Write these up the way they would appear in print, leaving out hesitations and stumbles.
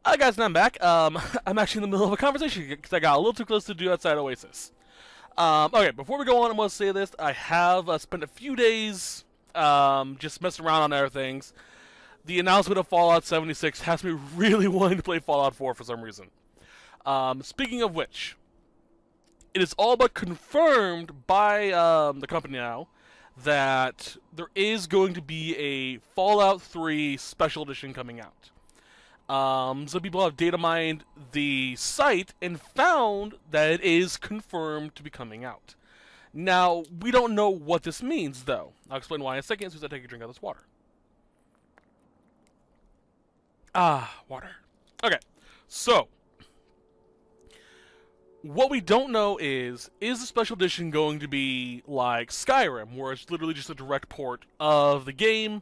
Hi guys, and I'm back. I'm actually in the middle of a conversation because I got a little too close to do outside Oasis. Okay, before we go on, I want to say this. I have spent a few days just messing around on other things. The announcement of Fallout 76 has me really wanting to play Fallout 4 for some reason. Speaking of which, it is all but confirmed by the company now that there is going to be a Fallout 3 Special Edition coming out. So people have data mined the site and found that it is confirmed to be coming out. Now, we don't know what this means, though. I'll explain why in a second as soon as I take a drink of this water. Water. Okay, so what we don't know is the Special Edition going to be like Skyrim, where it's literally just a direct port of the game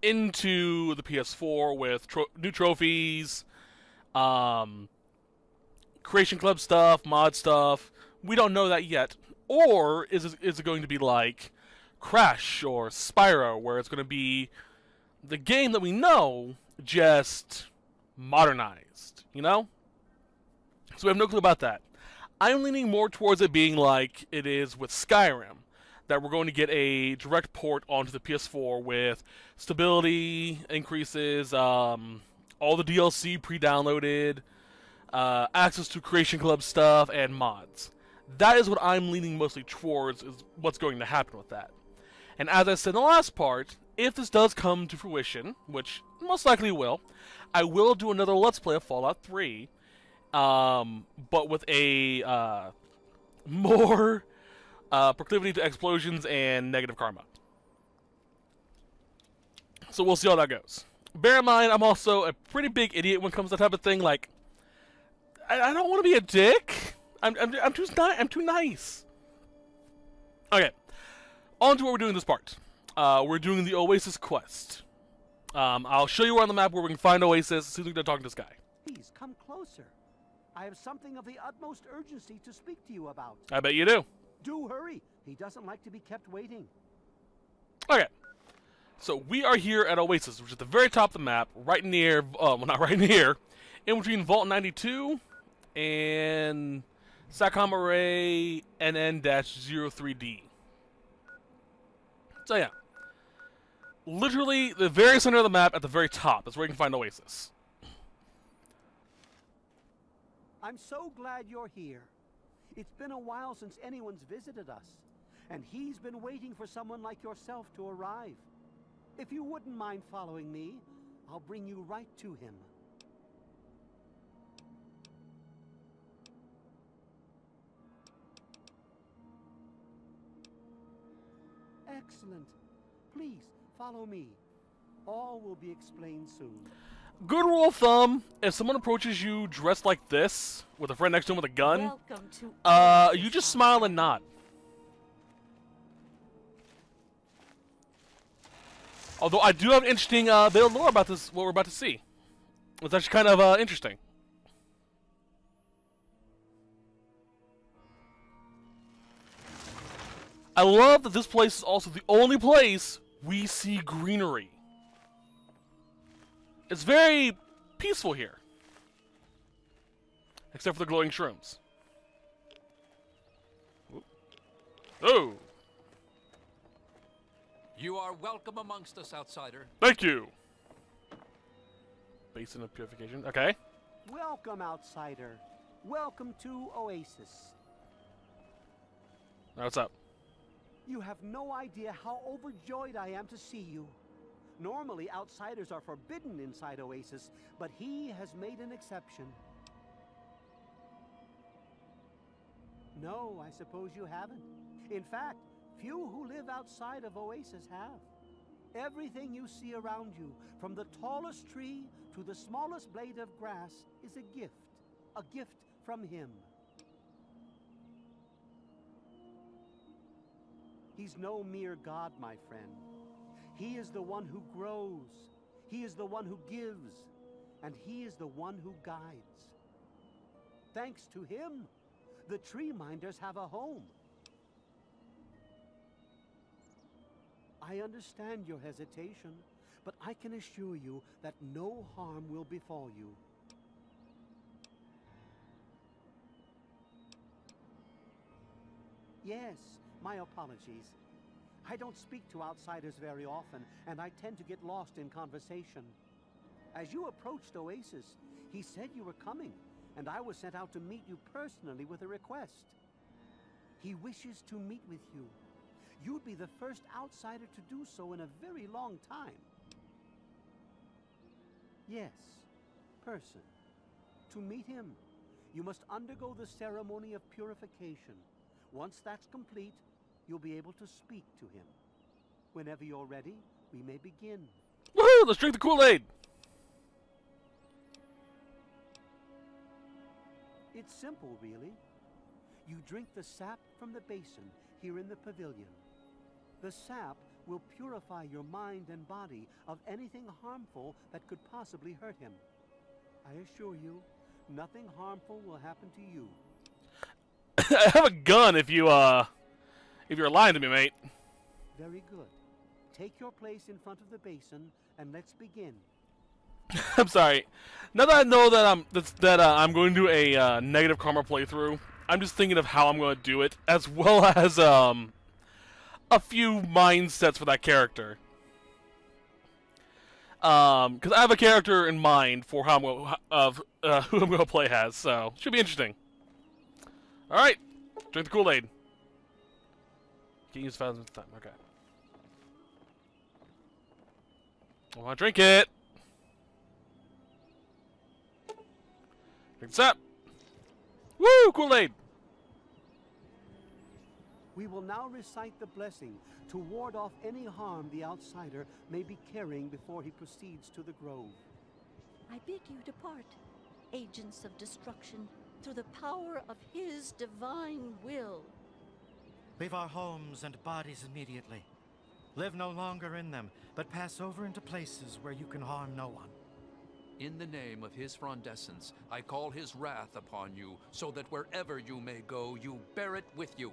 into the PS4 with new trophies, Creation Club stuff, mod stuff. We don't know that yet. Or is it going to be like Crash or Spyro, where it's going to be the game that we know, just modernized, you know? So we have no clue about that. I'm leaning more towards it being like it is with Skyrim, that we're going to get a direct port onto the PS4 with stability increases, all the DLC pre-downloaded, access to Creation Club stuff, and mods. That is what I'm leaning mostly towards, is what's going to happen with that. And as I said in the last part, if this does come to fruition, which most likely will, I will do another Let's Play of Fallout 3, but with a more proclivity to explosions and negative karma. So we'll see how that goes. Bear in mind, I'm also a pretty big idiot when it comes to that type of thing. Like, I don't want to be a dick. I'm too nice. Okay, on to what we're doing this part. We're doing the Oasis Quest. I'll show you on the map where we can find Oasis as soon as we get talking to this guy. Please come closer. I have something of the utmost urgency to speak to you about. I bet you do. Do hurry. He doesn't like to be kept waiting. Okay. So we are here at Oasis, which is at the very top of the map, right near, well, not right near, in between Vault 92 and SATCOM Array NN-03D. So yeah. Literally, the very center of the map at the very top is where you can find Oasis. I'm so glad you're here. It's been a while since anyone's visited us, and he's been waiting for someone like yourself to arrive. If you wouldn't mind following me, I'll bring you right to him. Excellent. Please, follow me. All will be explained soon. Good rule of thumb, if someone approaches you dressed like this, with a friend next to him with a gun, you just smile and nod. Although I do have an interesting bit of lore about this, what we're about to see. It's actually kind of interesting. I love that this place is also the only place we see greenery. It's very peaceful here. Except for the glowing shrooms. Oh! You are welcome amongst us, outsider. Thank you! Basin of Purification. Okay. Welcome, outsider. Welcome to Oasis. Now what's up? You have no idea how overjoyed I am to see you. Normally, outsiders are forbidden inside Oasis, but he has made an exception. No, I suppose you haven't. In fact, few who live outside of Oasis have. Everything you see around you, from the tallest tree to the smallest blade of grass, is a gift from him. He's no mere god, my friend. He is the one who grows, he is the one who gives, and he is the one who guides. Thanks to him, the tree minders have a home. I understand your hesitation, but I can assure you that no harm will befall you. Yes, my apologies. I don't speak to outsiders very often, and I tend to get lost in conversation. As you approached Oasis, he said you were coming, and I was sent out to meet you personally with a request. He wishes to meet with you. You'd be the first outsider to do so in a very long time. Yes, person. To meet him, you must undergo the ceremony of purification. Once that's complete, you'll be able to speak to him. Whenever you're ready, we may begin. Woohoo! Let's drink the Kool-Aid! It's simple, really. You drink the sap from the basin here in the pavilion. The sap will purify your mind and body of anything harmful that could possibly hurt him. I assure you, nothing harmful will happen to you. I have a gun if you're lying to me, mate. Very good. Take your place in front of the basin and let's begin. I'm sorry. Now that I know that I'm going to do a negative karma playthrough, I'm just thinking of how I'm going to do it, as well as a few mindsets for that character. Because I have a character in mind for how who I'm going to play as, so should be interesting. All right, drink the Kool-Aid. Can't use 5 minutes time. Okay. I want to drink it. Drink the sap. Woo! Kool-Aid. We will now recite the blessing to ward off any harm the outsider may be carrying before he proceeds to the grove. I bid you depart, agents of destruction, through the power of his divine will. Leave our homes and bodies immediately. Live no longer in them, but pass over into places where you can harm no one. In the name of his frondescence, I call his wrath upon you, so that wherever you may go, you bear it with you.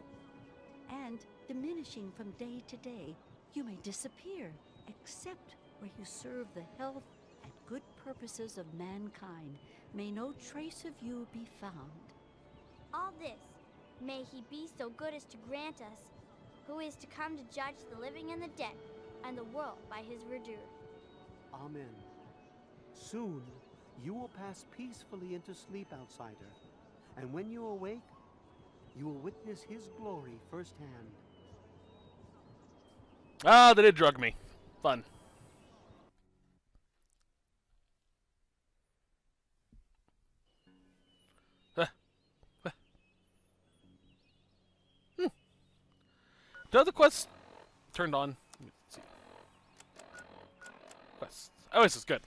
And, diminishing from day to day, you may disappear, except where you serve the health and good purposes of mankind. May no trace of you be found. All this, may he be so good as to grant us, who is to come to judge the living and the dead, and the world by his verdure. Amen. Soon, you will pass peacefully into sleep, outsider. And when you awake, you will witness his glory firsthand. Ah, they did drug me. Fun. Do the quests turned on? Let me see. Quests. Oh, this is good.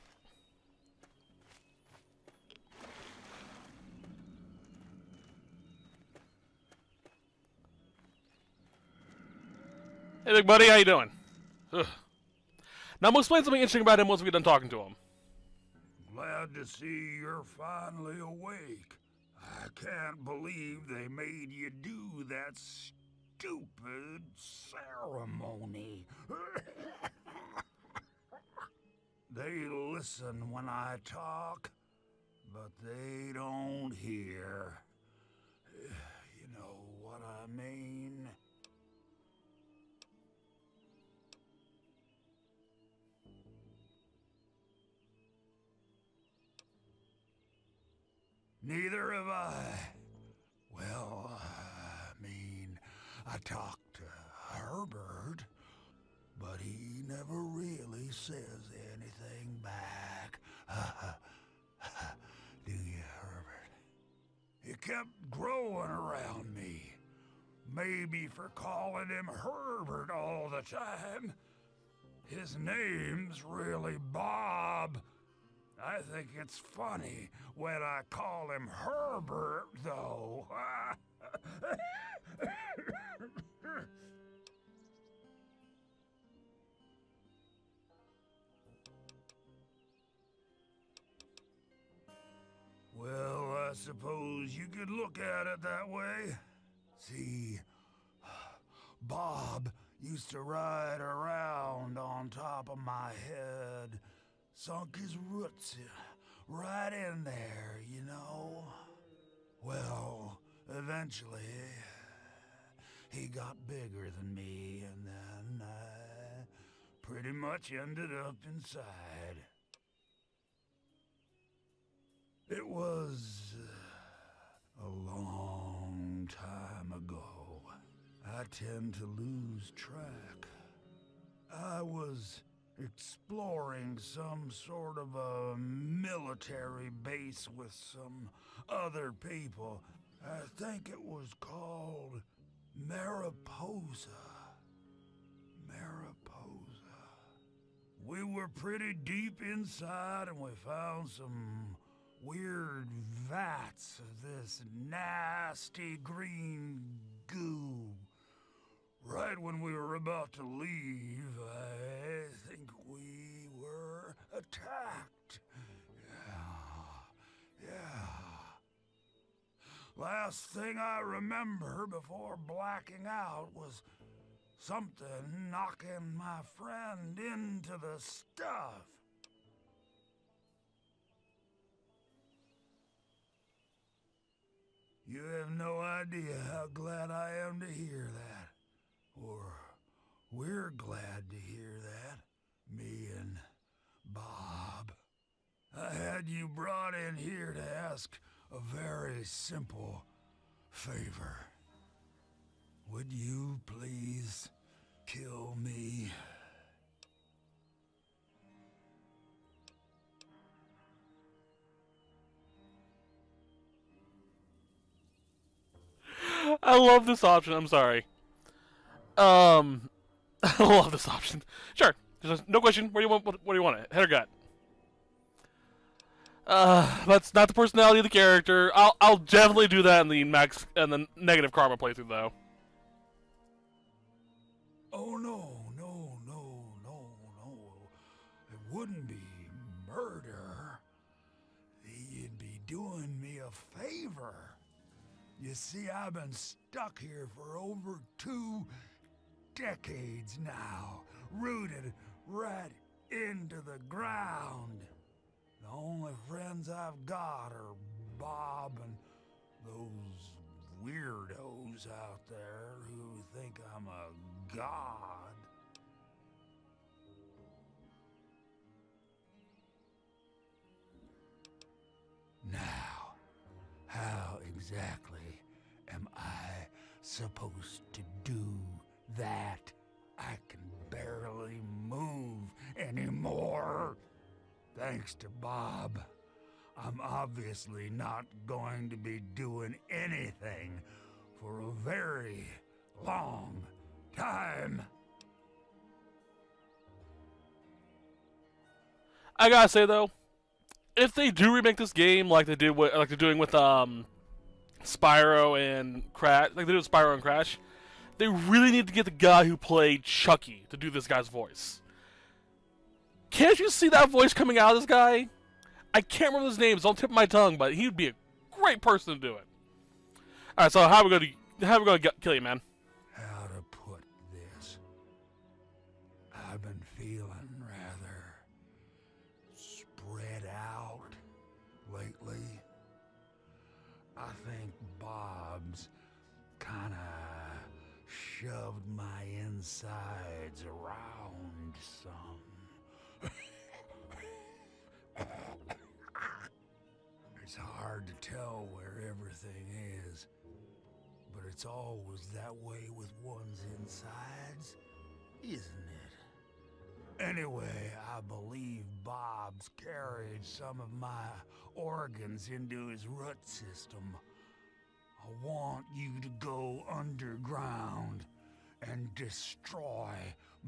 Hey, big buddy, how you doing? Ugh. Now, I'm gonna explain something interesting about him once we get done talking to him. Glad to see you're finally awake. I can't believe they made you do that stupid ceremony. They listen when I talk, but they don't hear. You know what I mean? Neither have I. Well, I talked to Herbert, but he never really says anything back. Do you, Herbert? He kept growing around me. Maybe for calling him Herbert all the time. His name's really Bob. I think it's funny when I call him Herbert, though. Well, I suppose you could look at it that way. See, Bob used to ride around on top of my head. Sunk his roots right in there, you know? Well, eventually, he got bigger than me, and then I pretty much ended up inside. It was a long time ago. I tend to lose track. I was exploring some sort of a military base with some other people. I think it was called Mariposa. Mariposa. We were pretty deep inside and we found some weird vats of this nasty green goo. Right when we were about to leave, I think we were attacked. Yeah. Last thing I remember before blacking out was something knocking my friend into the stuff. You have no idea how glad I am to hear that. Or we're glad to hear that, me and Bob. I had you brought in here to ask a very simple favor. Would you please kill me? I love this option. I'm sorry. I love this option. Sure. Just no question. What do you want? What do you want? Head or gut? That's not the personality of the character. I'll definitely do that in the max and the negative karma playthrough though. Oh no. It wouldn't be murder. You'd be doing me a favor. You see, I've been stuck here for over 2 decades now, rooted right into the ground. The only friends I've got are Bob and those weirdos out there who think I'm a god. Now, how exactly am I supposed to do that? I can barely move anymore. Thanks to Bob, I'm obviously not going to be doing anything for a very long time. I gotta say though, if they do remake this game like they did like they're doing with Spyro and Crash, like they did with Spyro and Crash, they really need to get the guy who played Chucky to do this guy's voice. Can't you see that voice coming out of this guy? I can't remember his name. It's on the tip of my tongue, but he'd be a great person to do it. All right, so how are we gonna kill you, man? How to put this? I've been feeling rather spread out lately. I think Bob's kinda shoved my insides around some. It's hard to tell where everything is, but it's always that way with one's insides, isn't it? Anyway, I believe Bob's carried some of my organs into his root system. I want you to go underground and destroy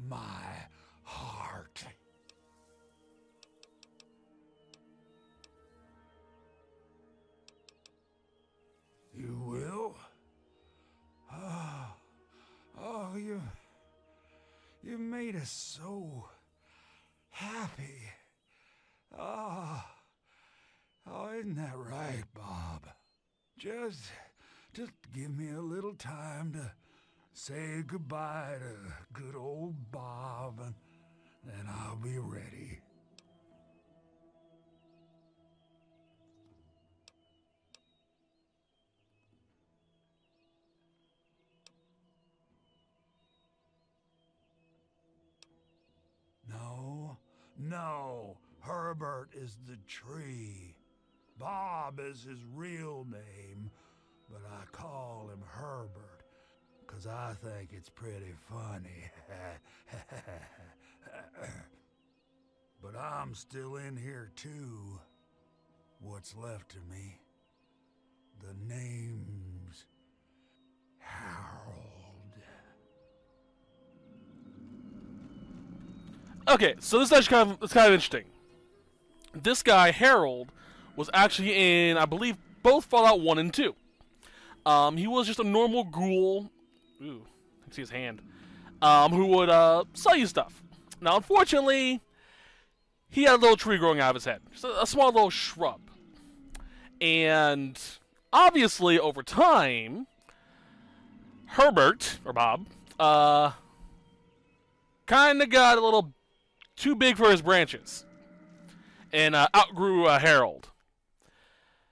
my heart. You will? Oh, you made us so happy. Oh, isn't that right, Bob? Just give me a little time to say goodbye to good old Bob, and then I'll be ready. No, Herbert is the tree. Bob is his real name, but I call him Herbert, 'cause I think it's pretty funny. But I'm still in here too. What's left of me? The name's Harold. Okay, so this is actually it's kind of interesting. This guy, Harold, was actually in, I believe, both Fallout 1 and 2. He was just a normal ghoul. Ooh, I can see his hand. Who would sell you stuff. Now, unfortunately, he had a little tree growing out of his head. Just a small little shrub. And obviously, over time, Herbert, or Bob, kind of got a little too big for his branches. And outgrew Harold.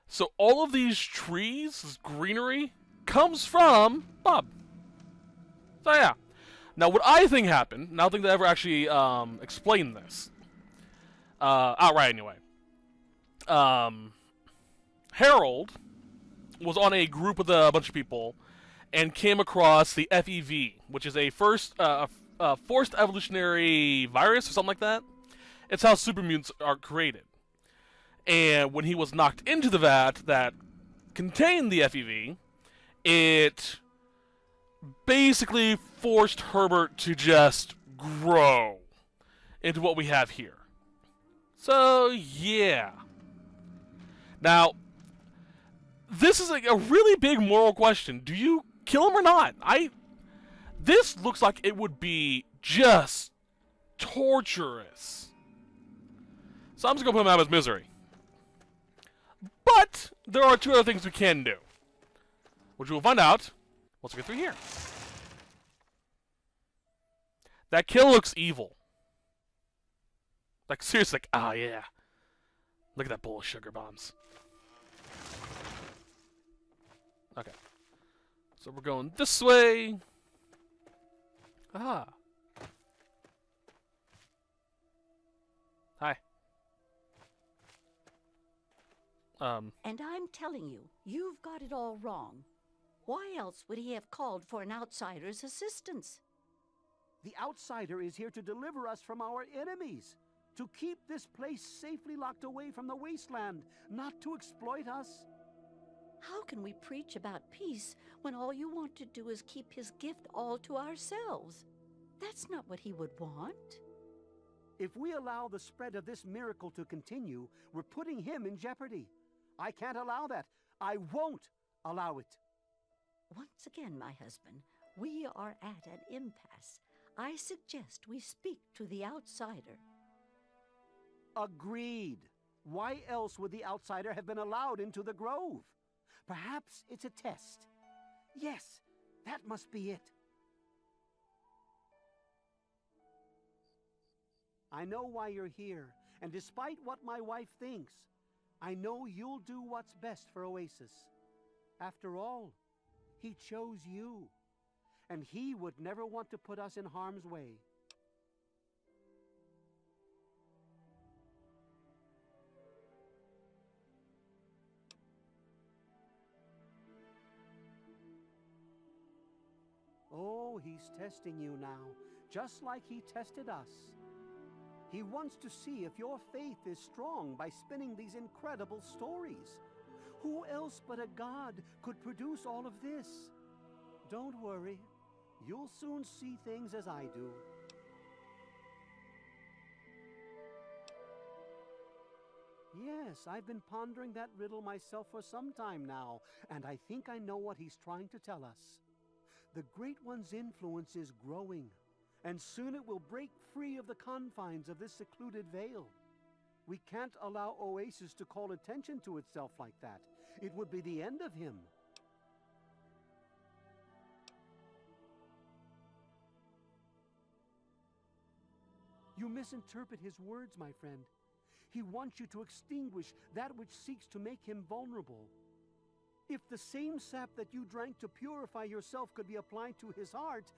So all of these trees, this greenery, comes from Bob. So yeah. Now what I think happened, and I don't think they ever actually explained this. Outright anyway. Harold was on a group with a bunch of people and came across the FEV, which is a forced evolutionary virus or something like that. It's how super mutants are created. And when he was knocked into the vat that contained the FEV, it basically forced Herbert to just grow into what we have here. So, yeah. Now, this is a really big moral question. Do you kill him or not? This looks like it would be just torturous. So I'm just going to put him out of his misery. But there are two other things we can do, which we'll find out once we get through here. That kill looks evil. Like, seriously, like, ah, yeah. Look at that bowl of sugar bombs. Okay. So we're going this way. Ah. Hi. And I'm telling you, you've got it all wrong. Why else would he have called for an outsider's assistance? The outsider is here to deliver us from our enemies, to keep this place safely locked away from the wasteland, not to exploit us. How can we preach about peace when all you want to do is keep his gift all to ourselves? That's not what he would want. If we allow the spread of this miracle to continue, we're putting him in jeopardy. I can't allow that. I won't allow it. Once again, my husband, we are at an impasse. I suggest we speak to the outsider. Agreed. Why else would the outsider have been allowed into the grove? Perhaps it's a test. Yes, that must be it. I know why you're here, and despite what my wife thinks, I know you'll do what's best for Oasis. After all, he chose you, and he would never want to put us in harm's way. Oh, he's testing you now, just like he tested us. He wants to see if your faith is strong by spinning these incredible stories. Who else but a god could produce all of this? Don't worry, you'll soon see things as I do. Yes, I've been pondering that riddle myself for some time now, and I think I know what he's trying to tell us. The Great One's influence is growing, and soon it will break free of the confines of this secluded vale. We can't allow Oasis to call attention to itself like that. It would be the end of him. You misinterpret his words, my friend. He wants you to extinguish that which seeks to make him vulnerable. If the same sap that you drank to purify yourself could be applied to his heart,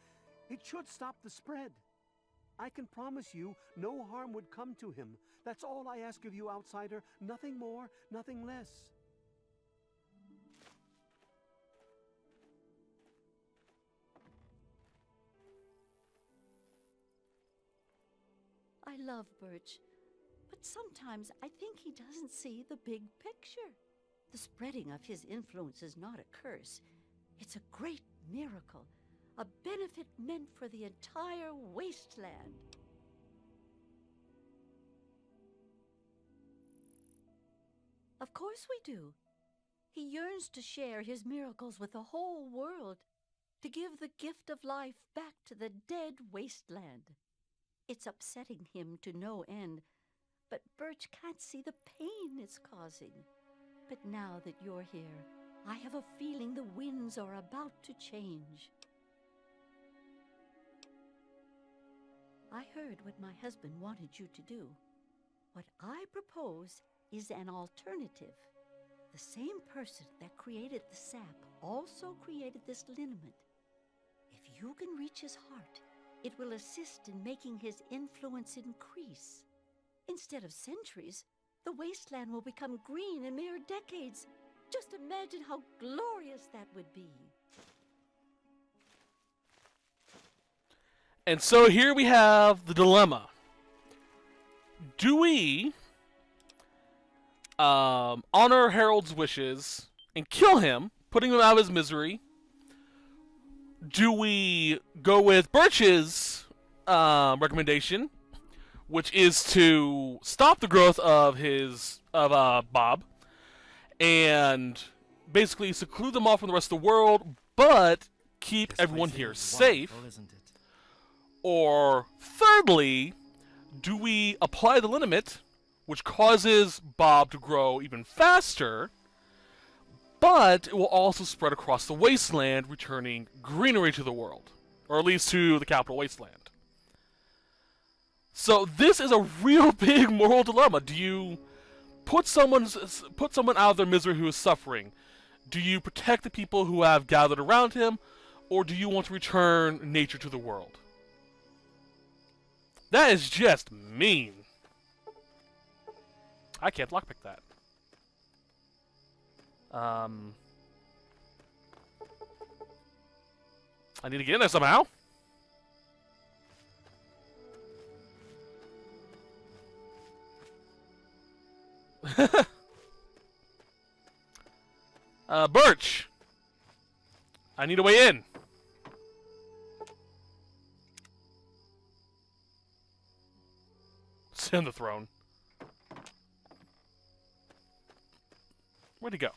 it should stop the spread. I can promise you no harm would come to him. That's all I ask of you, outsider. Nothing more, nothing less. I love Birch, but sometimes I think he doesn't see the big picture. The spreading of his influence is not a curse. It's a great miracle, a benefit meant for the entire wasteland. Of course we do. He yearns to share his miracles with the whole world, to give the gift of life back to the dead wasteland. It's upsetting him to no end, but Birch can't see the pain it's causing. But now that you're here, I have a feeling the winds are about to change. I heard what my husband wanted you to do. What I propose is an alternative. The same person that created the sap also created this liniment. If you can reach his heart, it will assist in making his influence increase. Instead of centuries, the wasteland will become green in mere decades. Just imagine how glorious that would be. And so here we have the dilemma. Do we honor Harold's wishes and kill him, putting him out of his misery? Do we go with Birch's recommendation, which is to stop the growth of Bob and basically seclude them off from the rest of the world, but keep everyone here safe? Isn't it? Or thirdly, do we apply the liniment, which causes Bob to grow even faster, but it will also spread across the wasteland, returning greenery to the world, or at least to the capital wasteland? So this is a real big moral dilemma. Do you put someone out of their misery who is suffering? Do you protect the people who have gathered around him, or do you want to return nature to the world? That is just mean. I can't lockpick that. I need to get in there somehow. Birch! I need a way in. Sit on the throne. Where'd he go?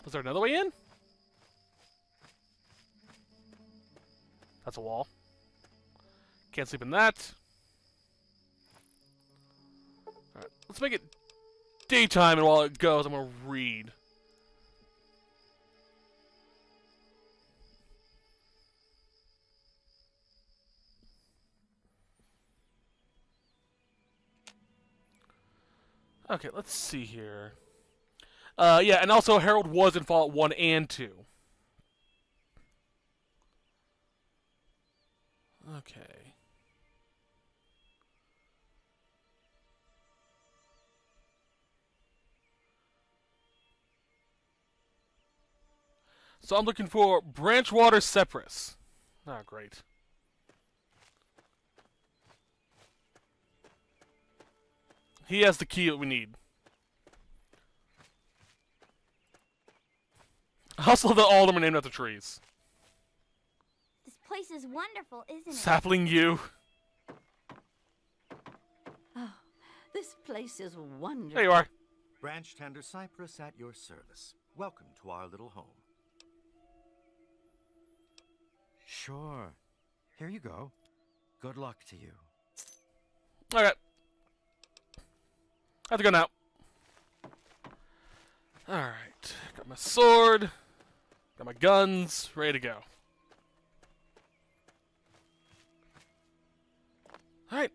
Was there another way in? That's a wall. Can't sleep in that. Alright, let's make it daytime, and while it goes, I'm gonna read. Okay, let's see here. Yeah, and also Harold was in Fallout 1 and 2. Okay. So I'm looking for Branchwater Cypress. Oh, great. He has the key that we need. I also love that all of them are named after trees. This place is wonderful, isn't it? Sapling you. Oh, this place is wonderful. There you are. Branch Tender Cypress at your service. Welcome to our little home. Sure. Here you go. Good luck to you. Okay. I have to go now. Alright. Got my sword. Got my guns. Ready to go. Alright.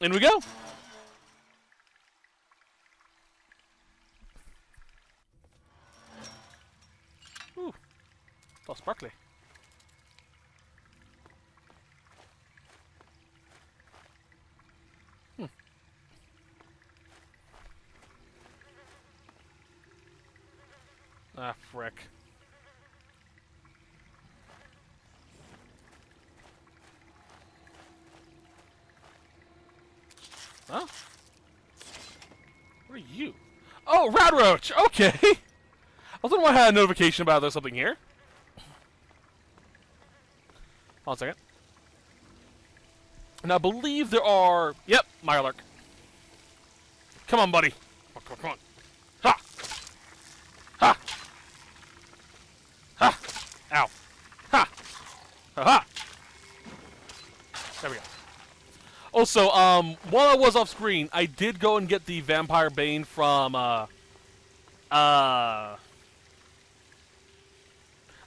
In we go. Ooh. sparkly. Ah, frick. Huh? What are you? Oh, Rat Roach! Okay! I was wondering why I had a notification about there's something here. Hold on a second. And I believe there are... Yep, Mirelurk. Come on, buddy. Come on. Ha! Ha! Ha! Ow. Ha! Ha-ha! There we go. Also, while I was off screen, I did go and get the Vampire Bane from, the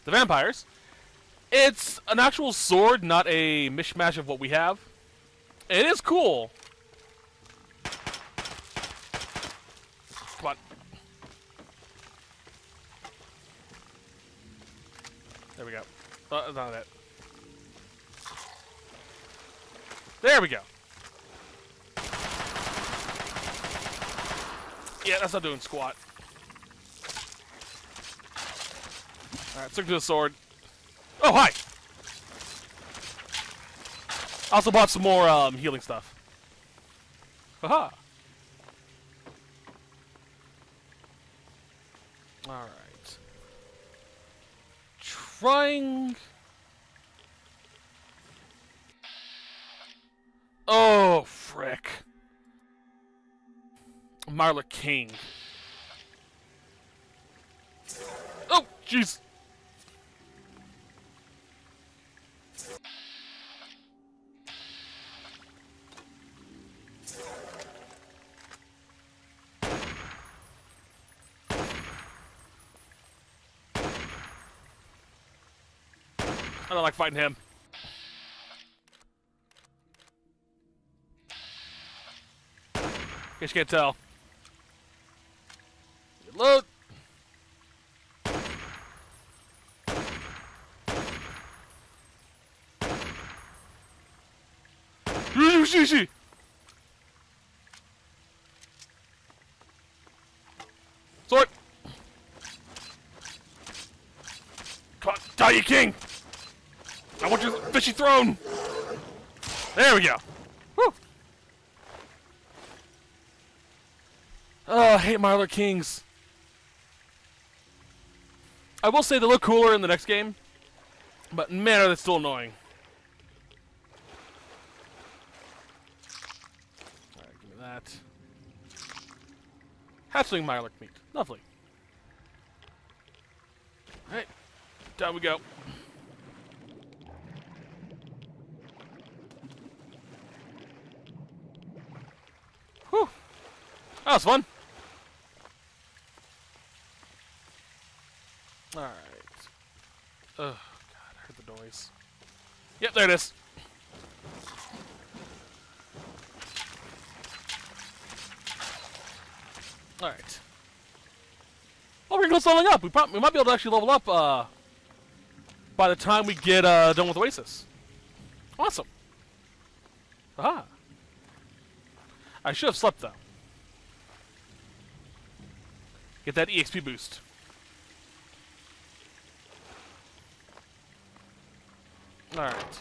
vampires. It's an actual sword, not a mishmash of what we have. It is cool. Come on. There we go. Not it. There we go. Yeah, that's not doing squat. Alright, stick to the sword. Oh, hi! I also bought some more healing stuff. Haha! Alright. Trying... Oh, frick. Marla King. Oh, jeez. I don't like fighting him. Guess you can't tell. Load. Sword. Come on, die, you king! I want your fishy throne! There we go. Woo! Oh, I hate my other kings. I will say they look cooler in the next game, but man, are they still annoying. Alright, give me that. Hatchling Mirelurk meat. Lovely. Alright, down we go. Whew. That was fun. Alright. Oh, God, I heard the noise. Yep, there it is. Alright. Oh, we're going to leveling up. We might be able to actually level up by the time we get done with Oasis. Awesome. Aha. I should have slept, though. Get that EXP boost. Alright.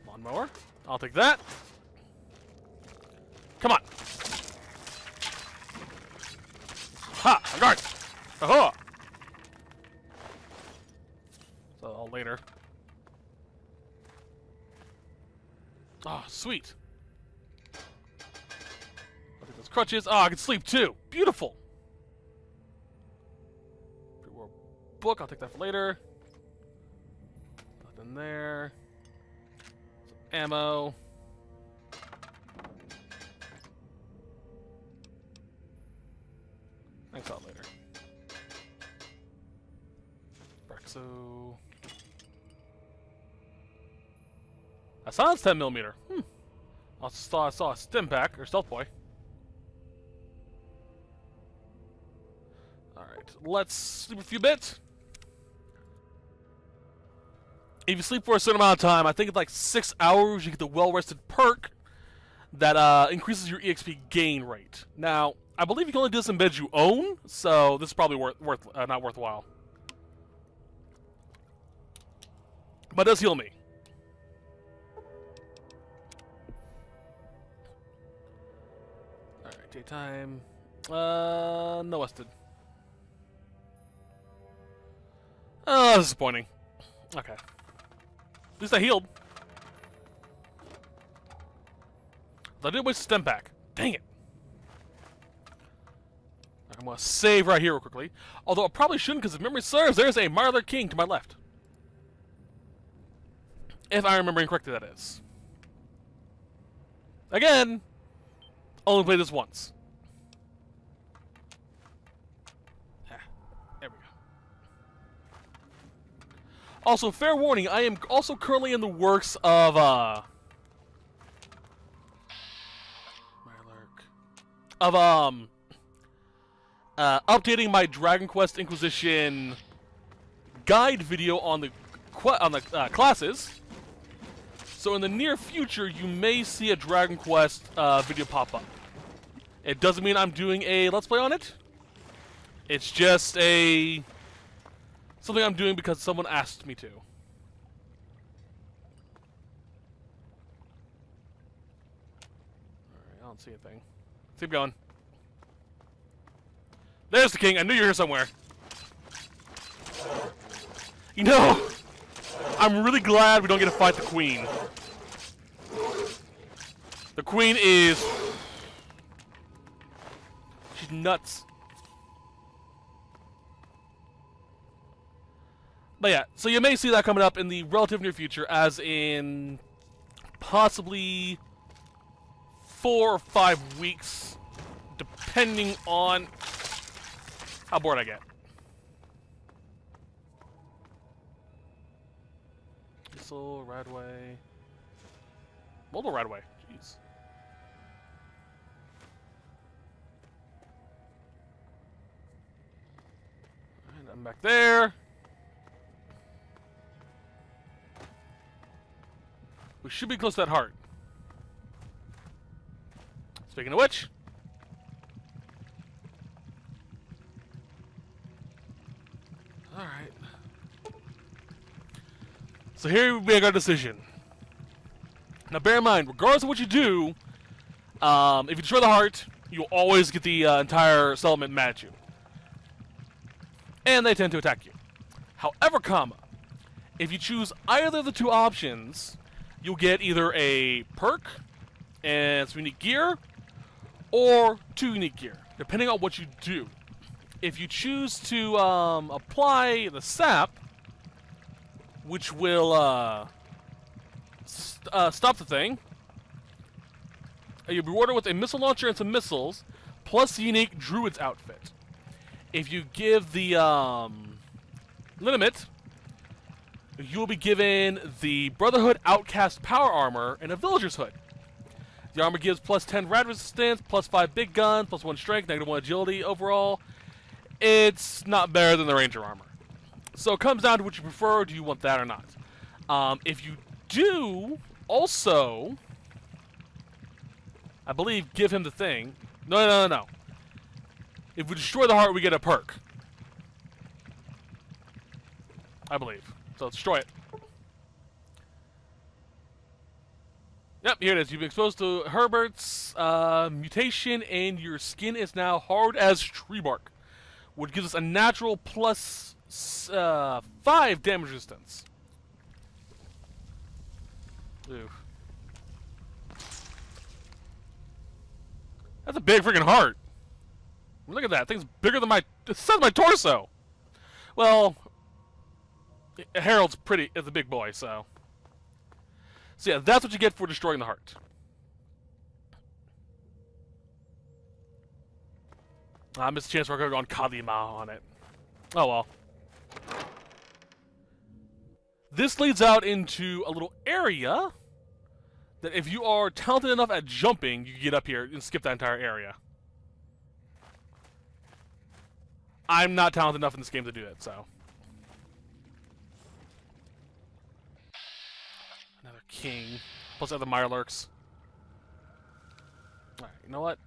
Lawnmower. I'll take that. Come on. Ha! On guard! Aha! So, I'll later. Ah, oh, sweet. I'll take those crutches. Ah, I can sleep too. Beautiful. Pre-war book. I'll take that for later. Nothing there. Some ammo. Thanks out later. Brexo. A silence 10mm. I saw a stim pack, or stealth boy. Alright, let's sleep a few bits. If you sleep for a certain amount of time, I think it's like 6 hours, you get the well-rested perk that increases your EXP gain rate. Now, I believe you can only do this in beds you own, so this is probably not worthwhile. But it does heal me. Alright, daytime. No Wested. Oh, disappointing. Okay. At least I healed. I did waste a stem pack. Dang it. I'm going to save right here real quickly. Although I probably shouldn't, because if memory serves, there's a Marler King to my left. If I'm remembering correctly, that is. Again, only played this once. There we go. Also, fair warning, I am also currently in the works of, updating my Dragon Quest Inquisition guide video on the classes. So in the near future, you may see a Dragon Quest video pop up. It doesn't mean I'm doing a Let's Play on it. It's just something I'm doing because someone asked me to. Alright, I don't see anything. Keep going. There's the king. I knew you were here somewhere. You know, I'm really glad we don't get to fight the queen. The queen is... she's nuts. But yeah, so you may see that coming up in the relative near future, as in possibly 4 or 5 weeks, depending on how bored I get. Missile, Radway. Multiple Radway. Jeez. And I'm back there. We should be close to that heart. Speaking of which, alright. So here we make our decision. Now bear in mind, regardless of what you do, if you destroy the heart, you'll always get the entire settlement mad at you. And they tend to attack you. However, if you choose either of the two options, you'll get either a perk and some unique gear, or 2 unique gear, depending on what you do. If you choose to apply the sap, which will stop the thing, you'll be rewarded with a missile launcher and some missiles, plus the unique druid's outfit. If you give the Liniment, you'll be given the Brotherhood Outcast Power Armor and a Villager's Hood. The armor gives plus 10 rad resistance, plus 5 big gun, plus 1 strength, -1 agility overall. It's not better than the Ranger armor. So it comes down to what you prefer. Do you want that or not? If you do, also, I believe, give him the thing. No. If we destroy the heart, we get a perk. I believe. So let's destroy it. Yep, here it is. You've been exposed to Herbert's mutation, and your skin is now hard as tree bark, which gives us a natural plus 5 damage resistance. Oof. That's a big freaking heart. Look at that. Thing's bigger than my torso. Well, Harold's is a big boy, so. So yeah, that's what you get for destroying the heart. I missed a chance where I could have gone Kadima on it. Oh well. This leads out into a little area that if you are talented enough at jumping, you can get up here and skip that entire area. I'm not talented enough in this game to do it, so. Another king. Plus other Mirelurks. Alright, you know what?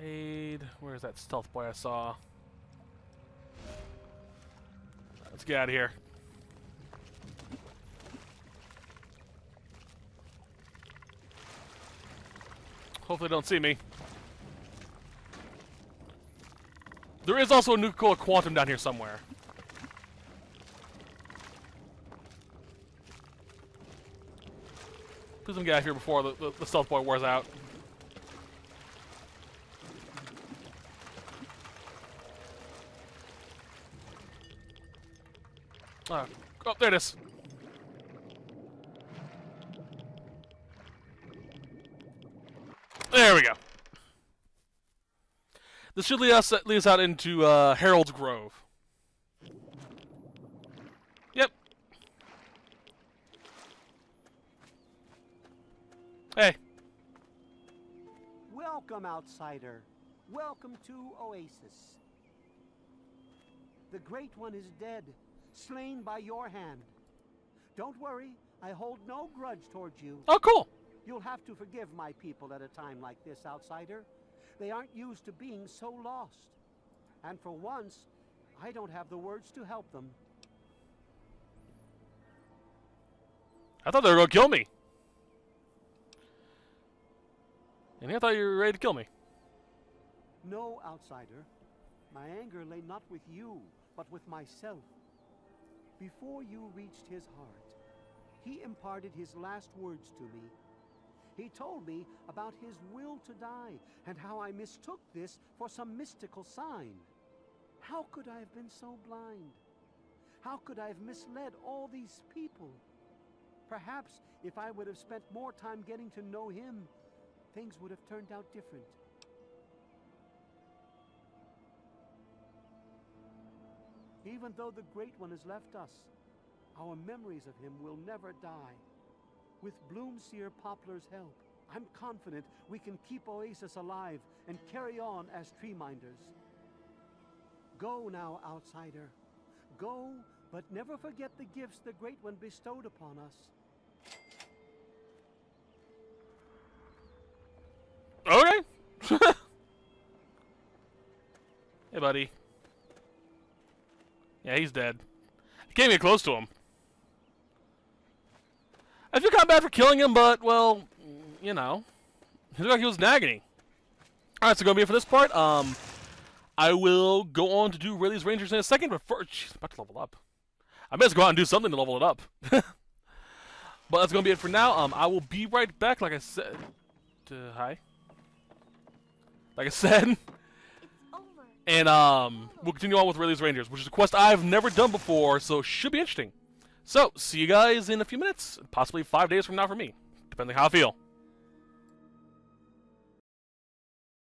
Aid. Where's that stealth boy I saw? Let's get out of here. Hopefully they don't see me. There is also a Nuka-Cola Quantum down here somewhere. Please don't get out of here before the stealth boy wears out. Oh, there it is. There we go. This should lead us out into Harold's Grove. Yep. Hey. Welcome, outsider. Welcome to Oasis. The Great One is dead, slain by your hand. Don't worry, I hold no grudge towards you. Oh, cool. You'll have to forgive my people at a time like this, outsider. They aren't used to being so lost. And for once, I don't have the words to help them. I thought they were going to kill me. And I thought you were ready to kill me. No, outsider. My anger lay not with you, but with myself. Before you reached his heart, he imparted his last words to me. He told me about his will to die, and how I mistook this for some mystical sign. How could I have been so blind? How could I have misled all these people? Perhaps if I would have spent more time getting to know him, things would have turned out different. Even though the Great One has left us, our memories of him will never die. With Bloomseer Poplar's help, I'm confident we can keep Oasis alive and carry on as tree minders. Go now, outsider. Go, but never forget the gifts the Great One bestowed upon us. Okay. Hey, buddy. Yeah, he's dead. I can't get close to him. I feel kind of bad for killing him, but, well, you know. He looked like he was nagging. Alright, so gonna be it for this part. I will go on to do Rayleigh's Rangers in a second, but first, jeez, I'm about to level up. I better go out and do something to level it up. But that's gonna be it for now. I will be right back, like I said. Hi. Like I said. It's over. And we'll continue on with Rayleigh's Rangers, which is a quest I've never done before, so it should be interesting. So, see you guys in a few minutes, possibly 5 days from now for me, depending on how I feel.